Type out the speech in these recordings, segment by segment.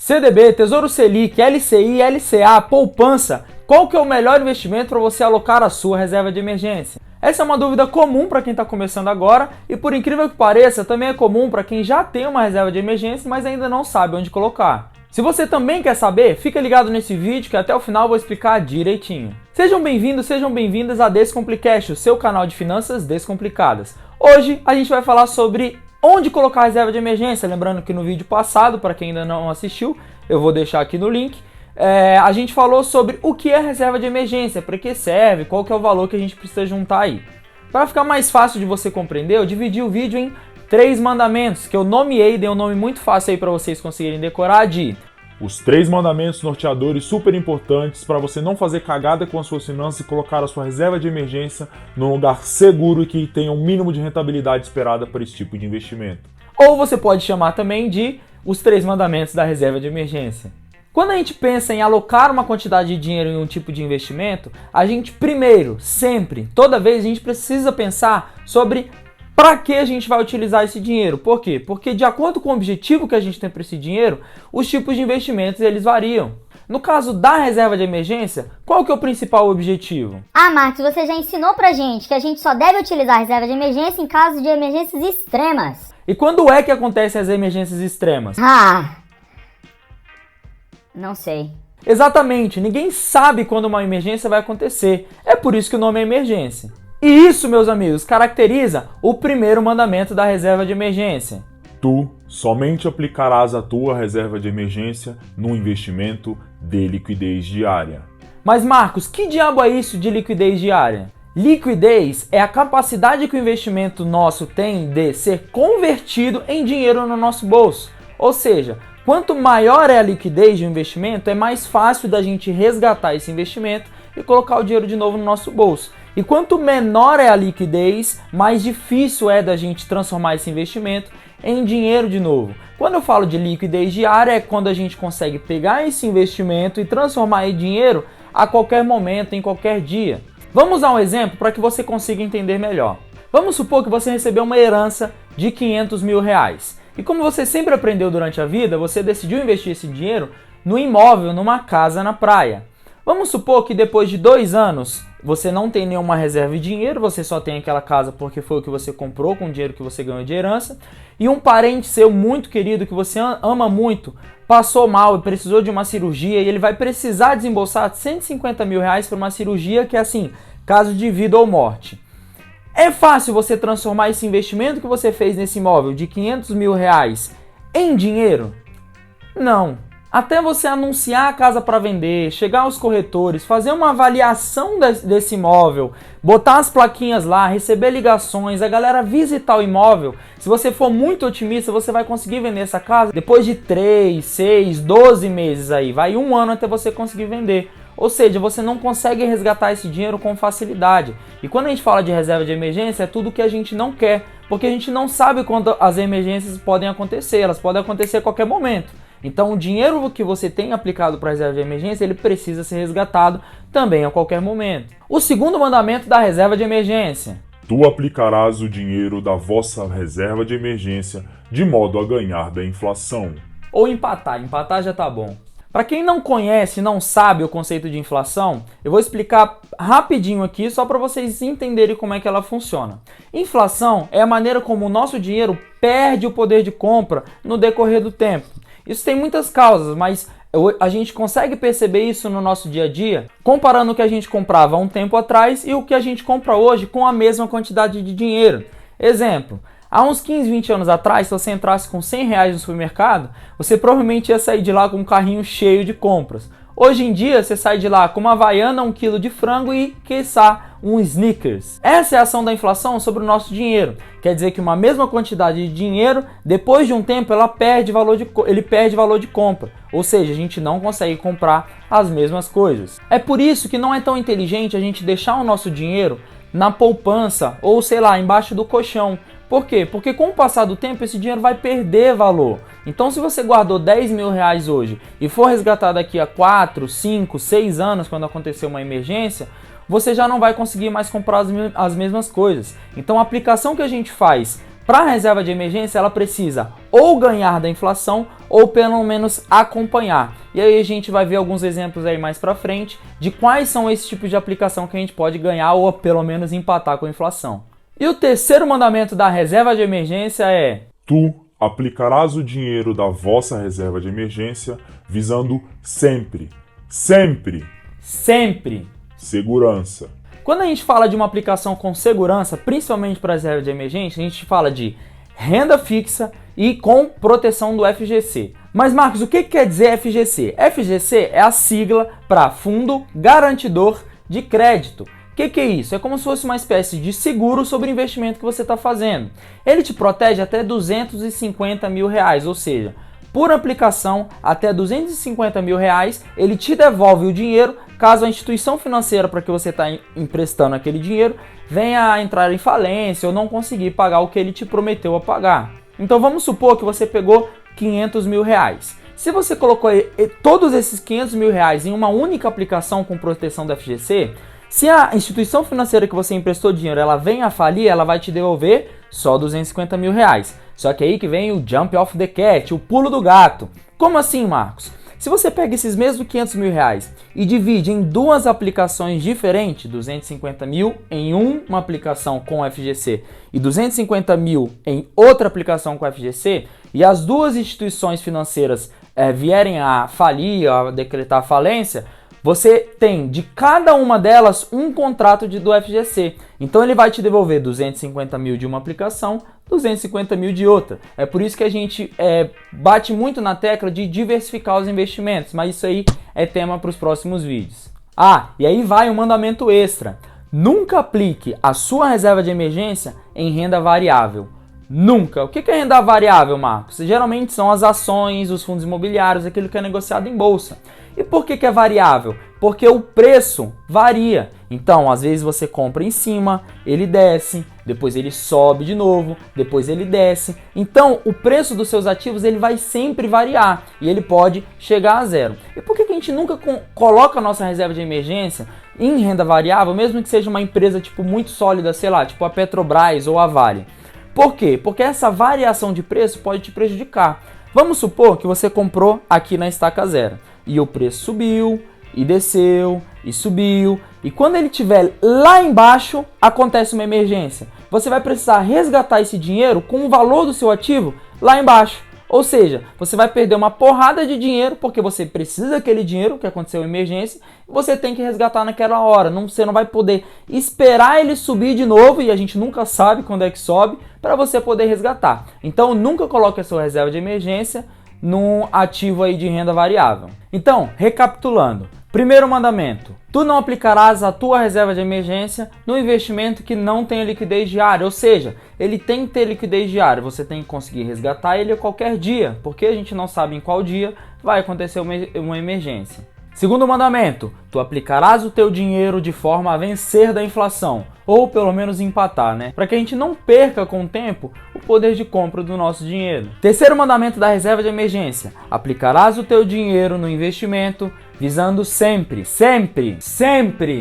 CDB, Tesouro Selic, LCI, LCA, poupança, qual que é o melhor investimento para você alocar a sua reserva de emergência? Essa é uma dúvida comum para quem está começando agora e, por incrível que pareça, também é comum para quem já tem uma reserva de emergência, mas ainda não sabe onde colocar. Se você também quer saber, fica ligado nesse vídeo que até o final eu vou explicar direitinho. Sejam bem-vindos, sejam bem-vindas a Descomplicast, o seu canal de finanças descomplicadas. Hoje a gente vai falar sobre onde colocar a reserva de emergência. Lembrando que no vídeo passado, para quem ainda não assistiu, eu vou deixar aqui no link. A gente falou sobre o que é reserva de emergência, para que serve, qual que é o valor que a gente precisa juntar aí. Para ficar mais fácil de você compreender, eu dividi o vídeo em 3 mandamentos, que eu nomeei, dei um nome muito fácil aí para vocês conseguirem decorar, de os 3 mandamentos norteadores super importantes para você não fazer cagada com as suas finanças e colocar a sua reserva de emergência num lugar seguro e que tenha um mínimo de rentabilidade esperada para esse tipo de investimento. Ou você pode chamar também de os 3 mandamentos da reserva de emergência. Quando a gente pensa em alocar uma quantidade de dinheiro em um tipo de investimento, a gente primeiro, sempre, toda vez, a gente precisa pensar sobre para que a gente vai utilizar esse dinheiro. Por quê? Porque de acordo com o objetivo que a gente tem para esse dinheiro, os tipos de investimentos eles variam. No caso da reserva de emergência, qual que é o principal objetivo? Marcos, você já ensinou pra gente que a gente só deve utilizar a reserva de emergência em caso de emergências extremas. E quando é que acontecem as emergências extremas? Não sei. Exatamente, ninguém sabe quando uma emergência vai acontecer. É por isso que o nome é emergência. E isso, meus amigos, caracteriza o primeiro mandamento da reserva de emergência. Tu somente aplicarás a tua reserva de emergência no investimento de liquidez diária. Mas Marcos, que diabo é isso de liquidez diária? Liquidez é a capacidade que o investimento nosso tem de ser convertido em dinheiro no nosso bolso. Ou seja, quanto maior é a liquidez de um investimento, é mais fácil da gente resgatar esse investimento e colocar o dinheiro de novo no nosso bolso. E quanto menor é a liquidez, mais difícil é da gente transformar esse investimento em dinheiro de novo. Quando eu falo de liquidez diária, é quando a gente consegue pegar esse investimento e transformar em dinheiro a qualquer momento, em qualquer dia. Vamos dar um exemplo para que você consiga entender melhor. Vamos supor que você recebeu uma herança de 500 mil reais. E como você sempre aprendeu durante a vida, você decidiu investir esse dinheiro no imóvel, numa casa na praia. Vamos supor que depois de 2 anos você não tem nenhuma reserva de dinheiro, você só tem aquela casa porque foi o que você comprou com o dinheiro que você ganhou de herança, e um parente seu muito querido, que você ama muito, passou mal e precisou de uma cirurgia, e ele vai precisar desembolsar 150 mil reais para uma cirurgia que é assim, caso de vida ou morte. É fácil você transformar esse investimento que você fez nesse imóvel de 500 mil reais em dinheiro? Não. Até você anunciar a casa para vender, chegar aos corretores, fazer uma avaliação desse imóvel, botar as plaquinhas lá, receber ligações, a galera visitar o imóvel, se você for muito otimista, você vai conseguir vender essa casa depois de 3, 6, 12 meses aí, vai 1 ano até você conseguir vender. Ou seja, você não consegue resgatar esse dinheiro com facilidade. E quando a gente fala de reserva de emergência, é tudo que a gente não quer, porque a gente não sabe quando as emergências podem acontecer, elas podem acontecer a qualquer momento. Então o dinheiro que você tem aplicado para a reserva de emergência, ele precisa ser resgatado também a qualquer momento. O segundo mandamento da reserva de emergência. Tu aplicarás o dinheiro da vossa reserva de emergência de modo a ganhar da inflação. Ou empatar já tá bom. Para quem não conhece, não sabe o conceito de inflação, eu vou explicar rapidinho aqui só para vocês entenderem como é que ela funciona. Inflação é a maneira como o nosso dinheiro perde o poder de compra no decorrer do tempo. Isso tem muitas causas, mas a gente consegue perceber isso no nosso dia a dia, comparando o que a gente comprava há um tempo atrás e o que a gente compra hoje com a mesma quantidade de dinheiro. Exemplo, há uns 15, 20 anos atrás, se você entrasse com 100 reais no supermercado, você provavelmente ia sair de lá com um carrinho cheio de compras. Hoje em dia, você sai de lá com uma Havaiana, 1 quilo de frango e, quiçá, um Snickers. Essa é a ação da inflação sobre o nosso dinheiro. Quer dizer que uma mesma quantidade de dinheiro, depois de um tempo, ele perde valor de compra. Ou seja, a gente não consegue comprar as mesmas coisas. É por isso que não é tão inteligente a gente deixar o nosso dinheiro na poupança ou, sei lá, embaixo do colchão. Por quê? Porque com o passar do tempo esse dinheiro vai perder valor. Então se você guardou 10 mil reais hoje e for resgatar daqui a 4, 5, 6 anos quando acontecer uma emergência, você já não vai conseguir mais comprar as mesmas coisas. Então a aplicação que a gente faz para a reserva de emergência, ela precisa ou ganhar da inflação ou pelo menos acompanhar. E aí a gente vai ver alguns exemplos aí mais pra frente de quais são esses tipos de aplicação que a gente pode ganhar ou pelo menos empatar com a inflação. E o terceiro mandamento da reserva de emergência é: Tu aplicarás o dinheiro da vossa reserva de emergência visando sempre segurança. Quando a gente fala de uma aplicação com segurança, principalmente para reserva de emergência, a gente fala de renda fixa e com proteção do FGC. Mas Marcos, o que quer dizer FGC? FGC é a sigla para Fundo Garantidor de Crédito. O que é isso? É como se fosse uma espécie de seguro sobre o investimento que você está fazendo. Ele te protege até R$250 mil, ou seja, por aplicação até R$250 mil, ele te devolve o dinheiro caso a instituição financeira para que você está emprestando aquele dinheiro venha a entrar em falência ou não conseguir pagar o que ele te prometeu a pagar. Então vamos supor que você pegou R$500 mil. Se você colocou todos esses R$500 mil em uma única aplicação com proteção do FGC, se a instituição financeira que você emprestou dinheiro ela vem a falir, ela vai te devolver só R$250 mil. Só que aí que vem o jump off the cat, o pulo do gato. Como assim, Marcos? Se você pega esses mesmos R$500 mil e divide em duas aplicações diferentes, 250 mil em uma aplicação com FGC e 250 mil em outra aplicação com FGC, e as duas instituições financeiras vierem a falir, a decretar falência, você tem de cada uma delas um contrato do FGC. Então ele vai te devolver 250 mil de uma aplicação, 250 mil de outra. É por isso que a gente bate muito na tecla de diversificar os investimentos, mas isso aí é tema para os próximos vídeos. E aí vai um mandamento extra. Nunca aplique a sua reserva de emergência em renda variável. Nunca. O que é renda variável, Marcos? Geralmente são as ações, os fundos imobiliários, aquilo que é negociado em bolsa. E por que é variável? Porque o preço varia. Então, às vezes você compra em cima, ele desce, depois ele sobe de novo, depois ele desce. Então, o preço dos seus ativos ele vai sempre variar e ele pode chegar a zero. E por que a gente nunca coloca a nossa reserva de emergência em renda variável, mesmo que seja uma empresa muito sólida, sei lá, tipo a Petrobras ou a Vale? Por quê? Porque essa variação de preço pode te prejudicar. Vamos supor que você comprou aqui na estaca zero e o preço subiu e desceu e subiu, e quando ele estiver lá embaixo acontece uma emergência. Você vai precisar resgatar esse dinheiro com o valor do seu ativo lá embaixo. Ou seja, você vai perder uma porrada de dinheiro porque você precisa daquele dinheiro que aconteceu uma emergência e você tem que resgatar naquela hora. Você não vai poder esperar ele subir de novo, e a gente nunca sabe quando é que sobe, para você poder resgatar. Então nunca coloque a sua reserva de emergência num ativo aí de renda variável. Então, recapitulando. Primeiro mandamento: tu não aplicarás a tua reserva de emergência no investimento que não tem liquidez diária, ou seja, ele tem que ter liquidez diária, você tem que conseguir resgatar ele a qualquer dia, porque a gente não sabe em qual dia vai acontecer uma emergência. Segundo mandamento: tu aplicarás o teu dinheiro de forma a vencer da inflação, ou pelo menos empatar, né? Para que a gente não perca com o tempo o poder de compra do nosso dinheiro. Terceiro mandamento da reserva de emergência: aplicarás o teu dinheiro no investimento visando sempre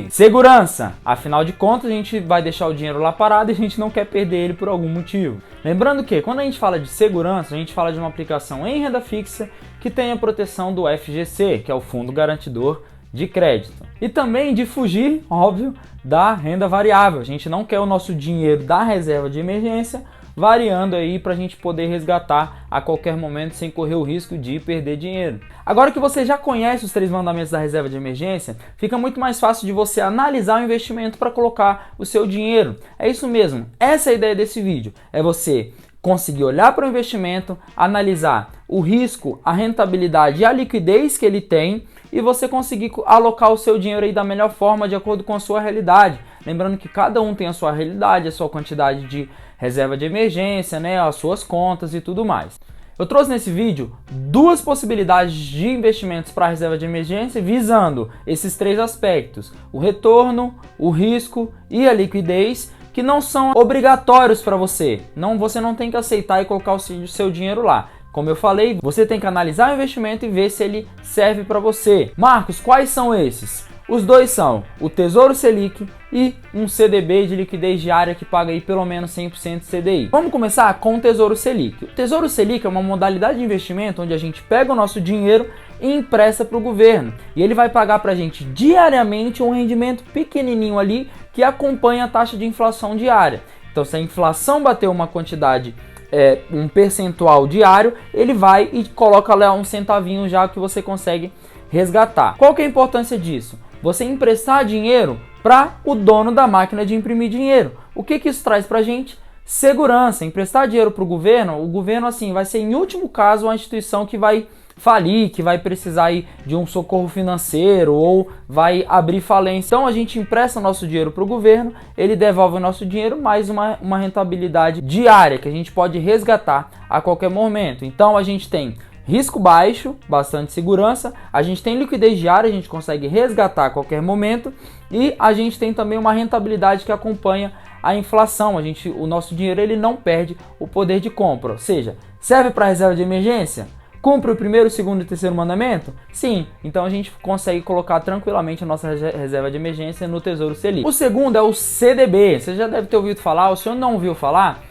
segurança. Afinal de contas, a gente vai deixar o dinheiro lá parado e a gente não quer perder ele por algum motivo. Lembrando que quando a gente fala de segurança, a gente fala de uma aplicação em renda fixa que tem a proteção do FGC, que é o Fundo Garantidor de Crédito. E também de fugir, óbvio, da renda variável. A gente não quer o nosso dinheiro da reserva de emergência variando aí para a gente poder resgatar a qualquer momento sem correr o risco de perder dinheiro. Agora que você já conhece os 3 mandamentos da reserva de emergência, fica muito mais fácil de você analisar o investimento para colocar o seu dinheiro. É isso mesmo, essa é a ideia desse vídeo, é você conseguir olhar para o investimento, analisar o risco, a rentabilidade e a liquidez que ele tem, e você conseguir alocar o seu dinheiro aí da melhor forma, de acordo com a sua realidade. Lembrando que cada um tem a sua realidade, a sua quantidade de reserva de emergência, né, as suas contas e tudo mais. Eu trouxe nesse vídeo 2 possibilidades de investimentos para reserva de emergência, visando esses 3 aspectos: o retorno, o risco e a liquidez, que não são obrigatórios para você. Você não tem que aceitar e colocar o seu dinheiro lá. Como eu falei, você tem que analisar o investimento e ver se ele serve para você. Marcos, quais são esses? Os dois são o Tesouro Selic e um CDB de liquidez diária que paga aí pelo menos 100% CDI. Vamos começar com o Tesouro Selic. O Tesouro Selic é uma modalidade de investimento onde a gente pega o nosso dinheiro e empresta para o governo. E ele vai pagar para a gente diariamente um rendimento pequenininho ali que acompanha a taxa de inflação diária. Então, se a inflação bater uma quantidade, um percentual diário, ele vai e coloca lá um centavinho já que você consegue resgatar. Qual que é a importância disso? Você emprestar dinheiro para o dono da máquina de imprimir dinheiro. O que isso traz para a gente? Segurança. Emprestar dinheiro para o governo assim vai ser em último caso uma instituição que vai falir, que vai precisar aí de um socorro financeiro ou vai abrir falência. Então a gente empresta nosso dinheiro para o governo, ele devolve o nosso dinheiro mais uma rentabilidade diária que a gente pode resgatar a qualquer momento. Então a gente tem risco baixo, bastante segurança, a gente tem liquidez diária, a gente consegue resgatar a qualquer momento e a gente tem também uma rentabilidade que acompanha a inflação. O nosso dinheiro ele não perde o poder de compra, ou seja, serve para reserva de emergência? Cumpre o primeiro, segundo e terceiro mandamento? Sim, então a gente consegue colocar tranquilamente a nossa reserva de emergência no Tesouro Selic. O segundo é o CDB, você já deve ter ouvido falar, o senhor não ouviu falar?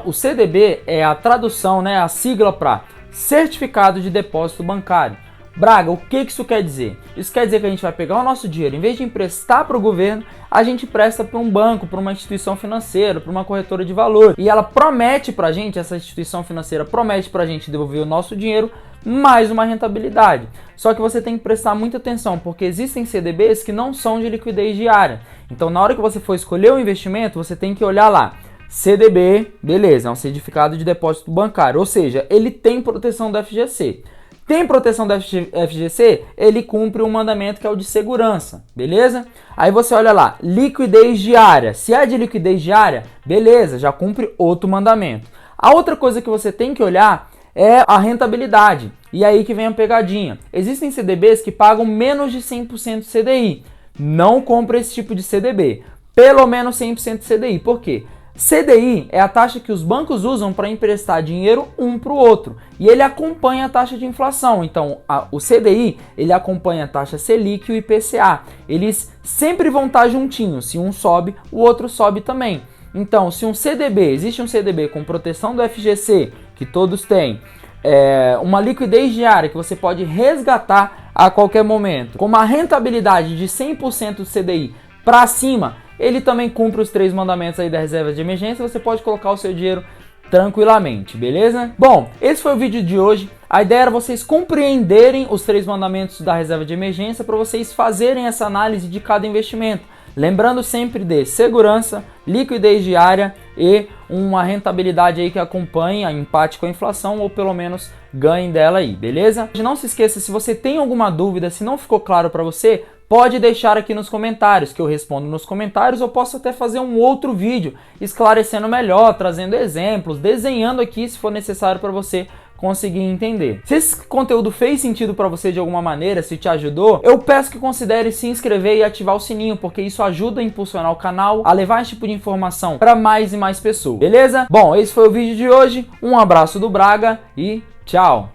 O CDB é a tradução, a sigla para Certificado de Depósito Bancário. Braga, o que isso quer dizer? Isso quer dizer que a gente vai pegar o nosso dinheiro, em vez de emprestar para o governo, a gente presta para um banco, para uma instituição financeira, para uma corretora de valores. E ela promete para a gente, essa instituição financeira promete para a gente devolver o nosso dinheiro mais uma rentabilidade. Só que você tem que prestar muita atenção, porque existem CDBs que não são de liquidez diária. Então, na hora que você for escolher o investimento, você tem que olhar lá. CDB, beleza, é um certificado de depósito bancário, ou seja, ele tem proteção do FGC. Tem proteção da FGC, ele cumpre um mandamento que é o de segurança, beleza? Aí você olha lá, liquidez diária. Se é de liquidez diária, beleza, já cumpre outro mandamento. A outra coisa que você tem que olhar é a rentabilidade. E aí que vem a pegadinha. Existem CDBs que pagam menos de 100% CDI. Não compre esse tipo de CDB. Pelo menos 100% CDI. Por quê? CDI é a taxa que os bancos usam para emprestar dinheiro um para o outro e ele acompanha a taxa de inflação. Então, o CDI ele acompanha a taxa Selic e o IPCA. Eles sempre vão estar juntinhos. Se um sobe, o outro sobe também. Então, se existe um CDB com proteção do FGC, que todos têm, uma liquidez diária que você pode resgatar a qualquer momento, com uma rentabilidade de 100% do CDI para cima, ele também cumpre os 3 mandamentos aí da reserva de emergência, você pode colocar o seu dinheiro tranquilamente, beleza? Bom, esse foi o vídeo de hoje. A ideia era vocês compreenderem os 3 mandamentos da reserva de emergência para vocês fazerem essa análise de cada investimento. Lembrando sempre de segurança, liquidez diária e uma rentabilidade aí que acompanhe a empate com a inflação ou pelo menos ganhe dela aí, beleza? Não se esqueça, se você tem alguma dúvida, se não ficou claro para você, pode deixar aqui nos comentários, que eu respondo nos comentários, ou posso até fazer um outro vídeo esclarecendo melhor, trazendo exemplos, desenhando aqui se for necessário para você conseguir entender. Se esse conteúdo fez sentido para você de alguma maneira, se te ajudou, eu peço que considere se inscrever e ativar o sininho, porque isso ajuda a impulsionar o canal, a levar esse tipo de informação para mais e mais pessoas, beleza? Bom, esse foi o vídeo de hoje, um abraço do Braga e tchau!